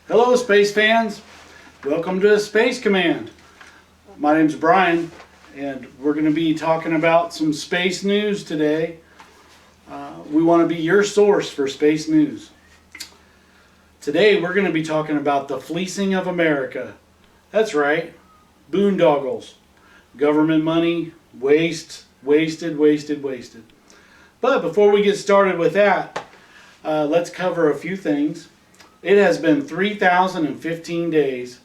Hello space fans, welcome to Space Command. My name's Brian and we're going to be talking about some space news today. We want to be your source for space news. Today we're going to be talking about the Fleecing of America. That's right, boondoggles. Government money, wasted. But before we get started with that, let's cover a few things. It has been 3,015 days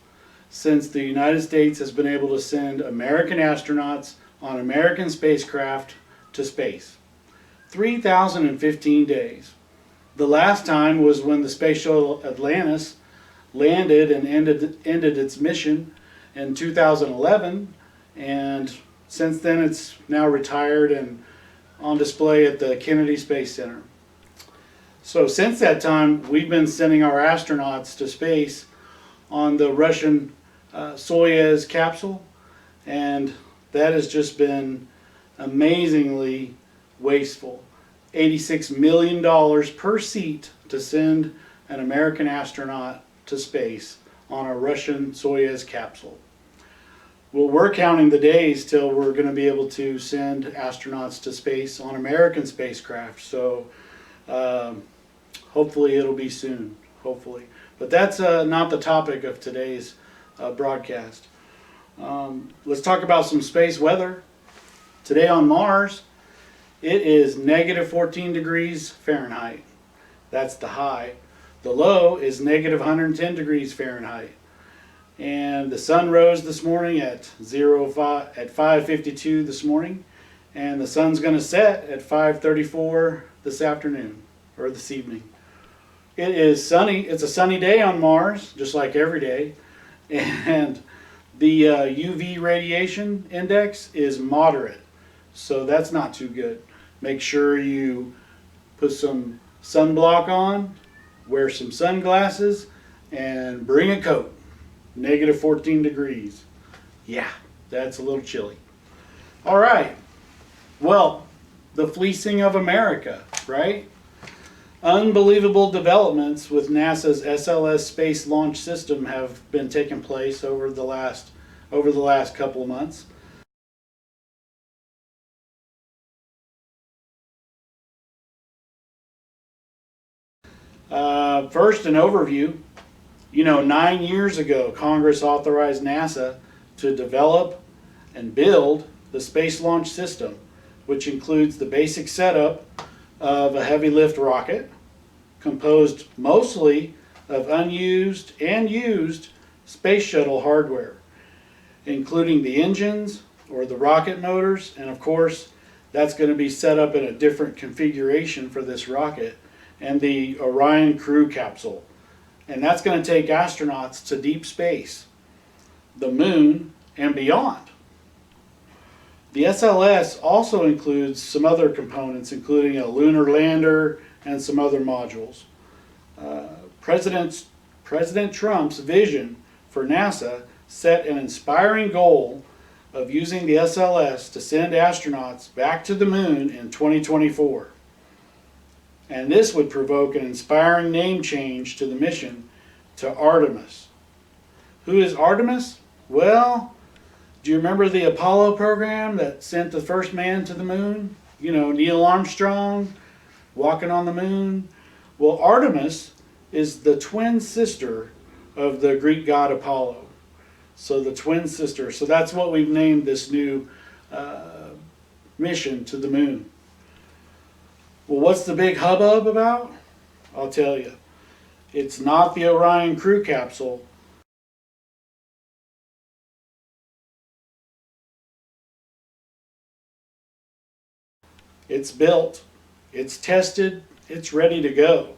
since the United States has been able to send American astronauts on American spacecraft to space. 3,015 days. The last time was when the Space Shuttle Atlantis landed and ended its mission in 2011, and since then it's now retired and on display at the Kennedy Space Center. So since that time, we've been sending our astronauts to space on the Russian Soyuz capsule, and that has just been amazingly wasteful. $86 million per seat to send an American astronaut to space on a Russian Soyuz capsule. Well, we're counting the days till we're going to be able to send astronauts to space on American spacecraft. So hopefully it'll be soon, hopefully. But that's not the topic of today's broadcast. Let's talk about some space weather. Today on Mars, it is negative 14 degrees Fahrenheit. That's the high. The low is negative 110 degrees Fahrenheit. And the sun rose this morning at 5:52 this morning, and the sun's going to set at 5:34 this afternoon, or this evening. It is sunny. It's a sunny day on Mars, just like every day, and the UV radiation index is moderate, so that's not too good. Make sure you put some sunblock on, wear some sunglasses, and bring a coat. Negative 14 degrees. Yeah, that's a little chilly. All right. Well, the Fleecing of America, right? Unbelievable developments with NASA's SLS space launch system have been taking place over the last couple of months. First, an overview. 9 years ago, Congress authorized NASA to develop and build the Space Launch System, which includes the basic setup of a heavy lift rocket, composed mostly of unused and used space shuttle hardware, including the engines or the rocket motors, and of course, that's going to be set up in a different configuration for this rocket, and the Orion crew capsule. And that's going to take astronauts to deep space, the moon, and beyond. The SLS also includes some other components, including a lunar lander and some other modules. President Trump's vision for NASA set an inspiring goal of using the SLS to send astronauts back to the moon in 2024. And this would provoke an inspiring name change to the mission to Artemis. Who is Artemis? Well, do you remember the Apollo program that sent the first man to the moon? Neil Armstrong walking on the moon. Well, Artemis is the twin sister of the Greek god Apollo. So the twin sister. So that's what we've named this new mission to the moon. Well, what's the big hubbub about? I'll tell you. It's not the Orion crew capsule. It's built, it's tested, it's ready to go.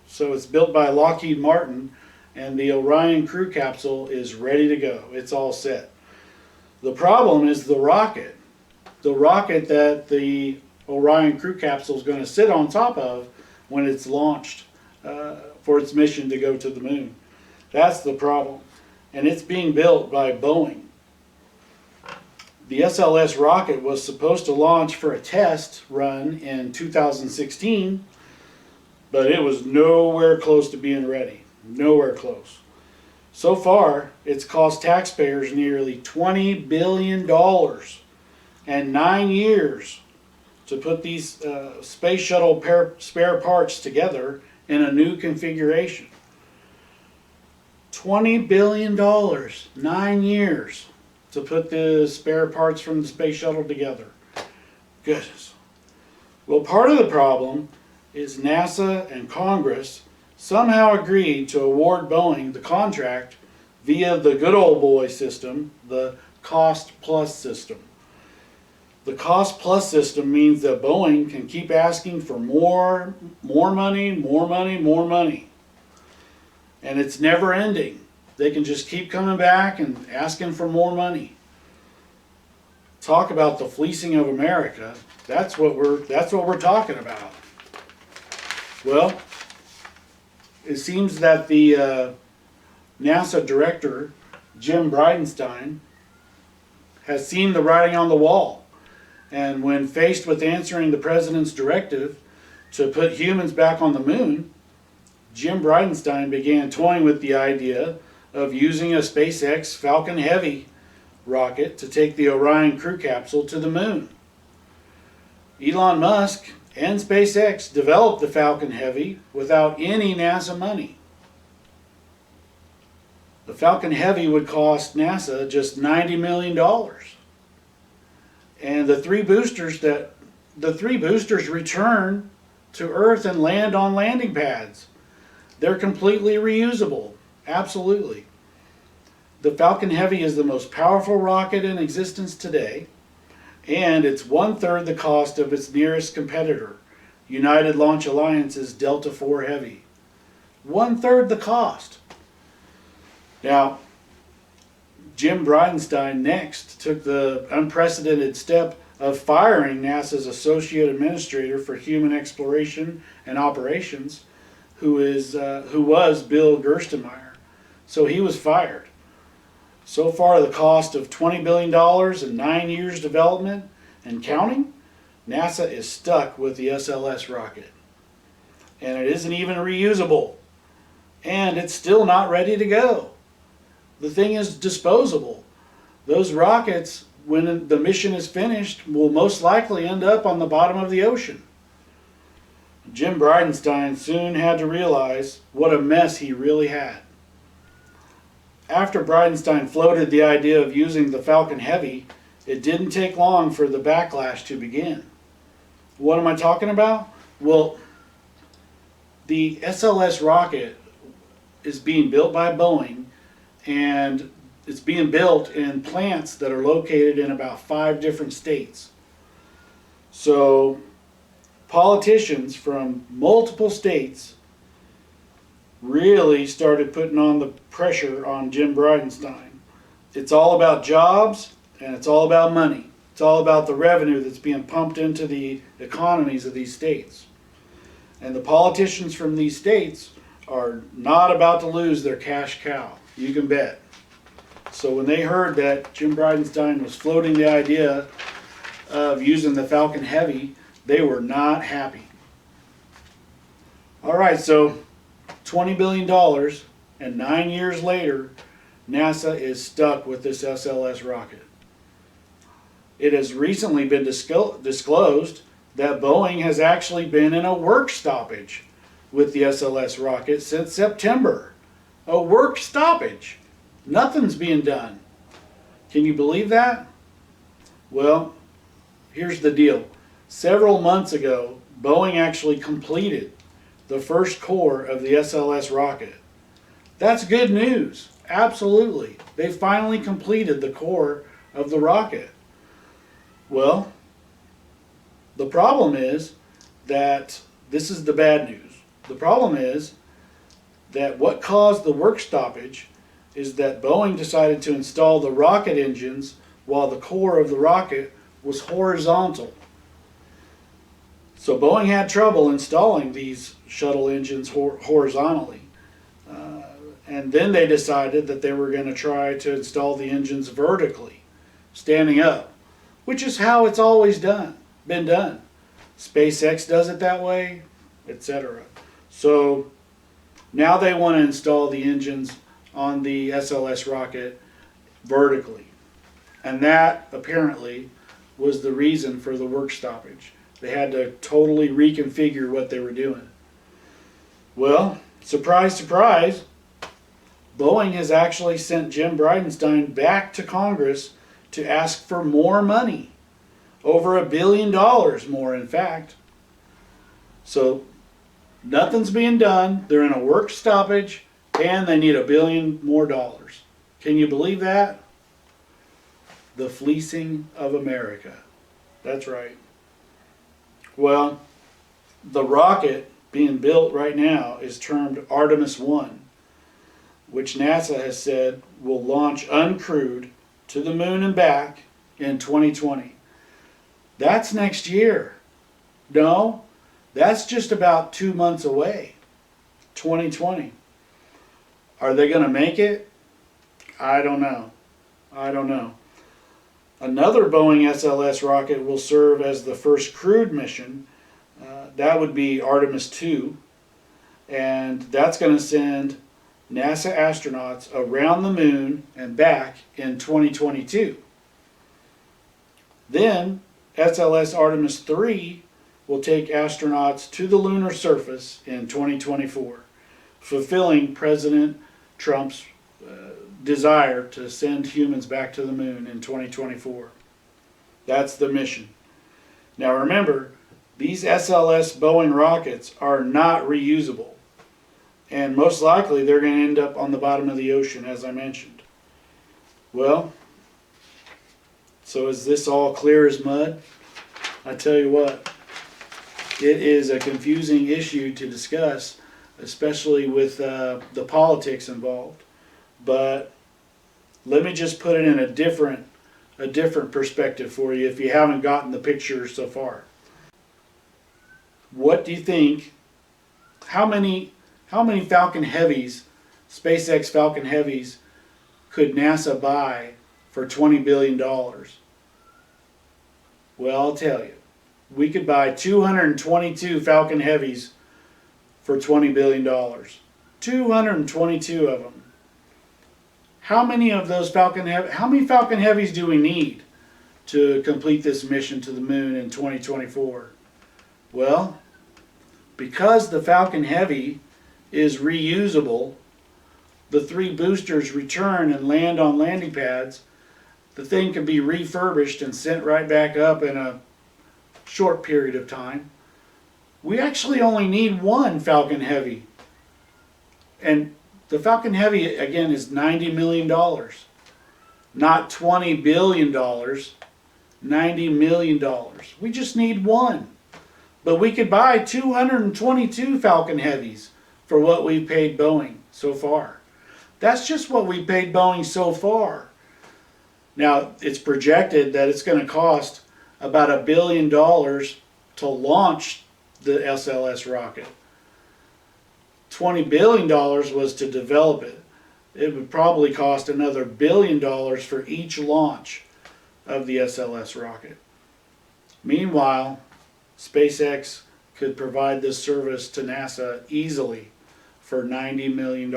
So it's built by Lockheed Martin, and the Orion crew capsule is ready to go. It's all set. The problem is the rocket. The rocket that the Orion crew capsule is going to sit on top of when it's launched for its mission to go to the moon. That's the problem. And it's being built by Boeing. The SLS rocket was supposed to launch for a test run in 2016, but it was nowhere close to being ready. Nowhere close. So far, it's cost taxpayers nearly $20 billion and 9 years to put these space shuttle spare parts together in a new configuration. $20 billion, 9 years to put the spare parts from the space shuttle together. Goodness. Well, part of the problem is NASA and Congress somehow agreed to award Boeing the contract via the good old boy system, the cost plus system. The cost plus system means that Boeing can keep asking for more money, more money, more money. And it's never ending. They can just keep coming back and asking for more money. Talk about the fleecing of America. That's what we're talking about. Well, it seems that the NASA director, Jim Bridenstine, has seen the writing on the wall. And when faced with answering the president's directive to put humans back on the moon, Jim Bridenstine began toying with the idea of using a SpaceX Falcon Heavy rocket to take the Orion crew capsule to the moon. Elon Musk and SpaceX developed the Falcon Heavy without any NASA money. The Falcon Heavy would cost NASA just $90 million. And the three boosters return to Earth and land on landing pads. They're completely reusable. Absolutely. The Falcon Heavy is the most powerful rocket in existence today, and it's 1/3 the cost of its nearest competitor, United Launch Alliance's Delta IV Heavy. 1/3 the cost. Now, Jim Bridenstine next took the unprecedented step of firing NASA's Associate Administrator for Human Exploration and Operations, who was Bill Gerstenmaier. So he was fired. So far, the cost of $20 billion and 9 years development and counting, NASA is stuck with the SLS rocket. And it isn't even reusable. And it's still not ready to go. The thing is disposable. Those rockets, when the mission is finished, will most likely end up on the bottom of the ocean. Jim Bridenstine soon had to realize what a mess he really had. After Bridenstine floated the idea of using the Falcon Heavy, it didn't take long for the backlash to begin. What am I talking about? Well, the SLS rocket is being built by Boeing, and it's being built in plants that are located in about 5 different states. So politicians from multiple states really started putting on the pressure on Jim Bridenstine. It's all about jobs and it's all about money. It's all about the revenue that's being pumped into the economies of these states. And the politicians from these states are not about to lose their cash cow. You can bet. So when they heard that Jim Bridenstine was floating the idea of using the Falcon Heavy, they were not happy. All right, so $20 billion and 9 years later, NASA is stuck with this SLS rocket. It has recently been disclosed that Boeing has actually been in a work stoppage with the SLS rocket since September. A work stoppage. Nothing's being done. Can you believe that? Well, here's the deal. Several months ago, Boeing actually completed the first core of the SLS rocket. That's good news. Absolutely. They finally completed the core of the rocket. Well, the problem is that this is the bad news. The problem is that what caused the work stoppage is that Boeing decided to install the rocket engines while the core of the rocket was horizontal. So Boeing had trouble installing these shuttle engines horizontally. And then they decided that they were going to try to install the engines vertically, standing up, which is how it's always been done. SpaceX does it that way, etc. So now they want to install the engines on the SLS rocket vertically. And that apparently was the reason for the work stoppage. They had to totally reconfigure what they were doing. Well, surprise, surprise, Boeing has actually sent Jim Bridenstine back to Congress to ask for more money. Over $1 billion more, in fact. So nothing's being done. They're in a work stoppage and they need $1 billion more. Can you believe that? The fleecing of America. That's right. Well, the rocket being built right now is termed Artemis 1, which NASA has said will launch uncrewed to the moon and back in 2020. That's next year. No, that's just about 2 months away. 2020. Are they going to make it? I don't know. Another Boeing SLS rocket will serve as the first crewed mission. That would be Artemis 2. And that's going to send NASA astronauts around the moon and back in 2022. Then SLS Artemis 3 will take astronauts to the lunar surface in 2024, fulfilling President Trump's desire to send humans back to the moon in 2024. That's the mission. Now remember, these SLS Boeing rockets are not reusable. And most likely they're going to end up on the bottom of the ocean, as I mentioned. Well, so is this all clear as mud? I tell you what, it is a confusing issue to discuss, especially with the politics involved. But let me just put it in a different perspective for you if you haven't gotten the picture so far. What do you think? How many Falcon Heavies, SpaceX Falcon Heavies, could NASA buy for $20 billion? Well, I'll tell you. We could buy 222 Falcon Heavies for $20 billion. 222 of them. How many of those how many Falcon Heavies do we need to complete this mission to the moon in 2024? Well, because the Falcon Heavy is reusable, the 3 boosters return and land on landing pads, the thing can be refurbished and sent right back up in a short period of time. We actually only need 1 Falcon Heavy. And the Falcon Heavy, again, is $90 million. Not $20 billion. $90 million. We just need 1. But we could buy 222 Falcon Heavies for what we've paid Boeing so far. That's just what we paid Boeing so far. Now, it's projected that it's going to cost about $1 billion to launch the SLS rocket. $20 billion was to develop it. It would probably cost another $1 billion for each launch of the SLS rocket. Meanwhile, SpaceX could provide this service to NASA easily for $90 million.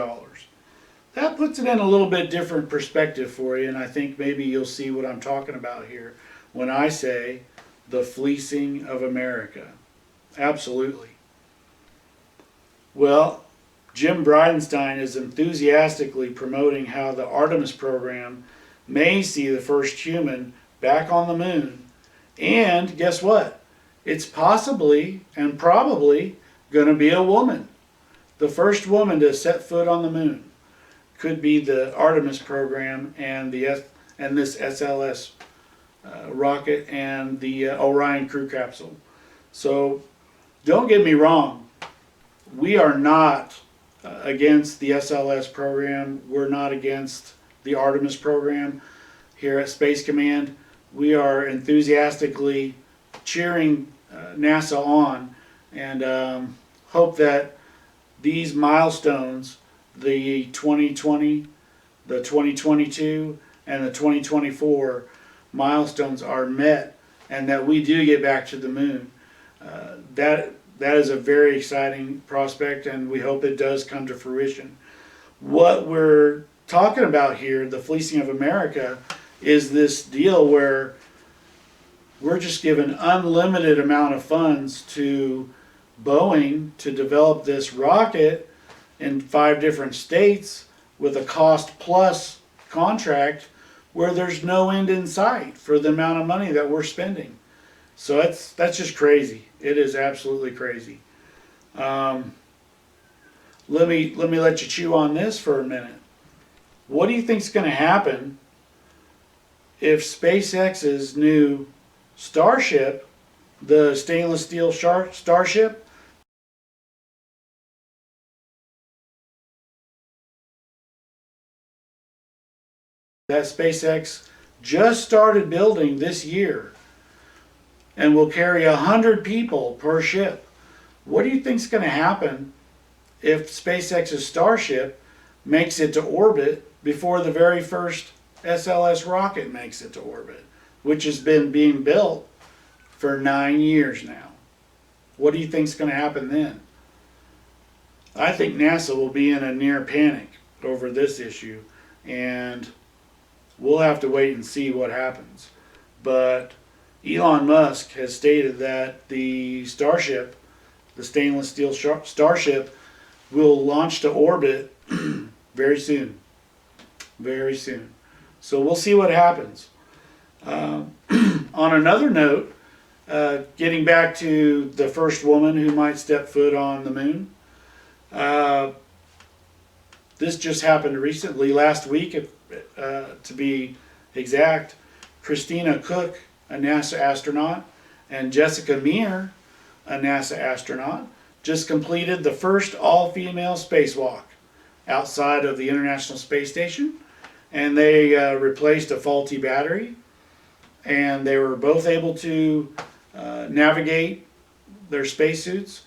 That puts it in a little bit different perspective for you, and I think maybe you'll see what I'm talking about here when I say the fleecing of America. Absolutely. Well, Jim Bridenstine is enthusiastically promoting how the Artemis program may see the first human back on the moon. And guess what? It's possibly and probably going to be a woman. The first woman to set foot on the moon could be the Artemis program and this SLS rocket and the Orion crew capsule. So don't get me wrong. We are not against the SLS program. We're not against the Artemis program here at Space Command. We are enthusiastically cheering NASA on and hope that these milestones, the 2020, the 2022, and the 2024 milestones are met and that we do get back to the moon. That is a very exciting prospect, and we hope it does come to fruition. what we're talking about here, the Fleecing of America, is this deal where we're just given unlimited amount of funds to Boeing to develop this rocket in 5 different states with a cost plus contract where there's no end in sight for the amount of money that we're spending. So that's just crazy. It is absolutely crazy. Let me let you chew on this for a minute. What do you think's going to happen if SpaceX's new Starship, the stainless steel Starship, that SpaceX just started building this year and will carry 100 people per ship? What do you think's going to happen if SpaceX's Starship makes it to orbit before the very first SLS rocket makes it to orbit, which has been being built for 9 years now? What do you think's going to happen then? I think NASA will be in a near panic over this issue, and we'll have to wait and see what happens. But Elon Musk has stated that the Starship, the stainless steel Starship, will launch to orbit very soon. Very soon. So we'll see what happens. On another note, getting back to the first woman who might step foot on the moon, this just happened recently, last week, to be exact. Christina Cook, a NASA astronaut, and Jessica Meir, a NASA astronaut, just completed the first all-female spacewalk outside of the International Space Station, and they replaced a faulty battery, and they were both able to navigate their spacesuits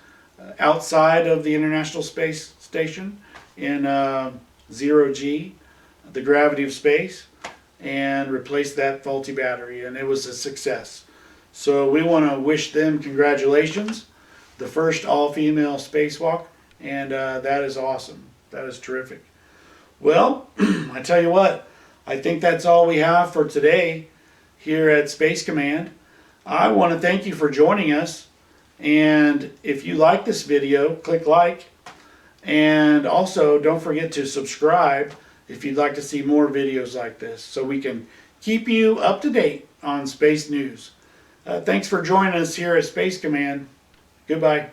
outside of the International Space Station in 0G, the gravity of space, and replaced that faulty battery, and it was a success. So we want to wish them congratulations, the first all-female spacewalk, and that is awesome. That is terrific. Well, I tell you what, I think that's all we have for today here at Space Command. I want to thank you for joining us, and if you like this video, click like, and also don't forget to subscribe if you'd like to see more videos like this, so we can keep you up to date on space news. Thanks for joining us here at Space Command. Goodbye.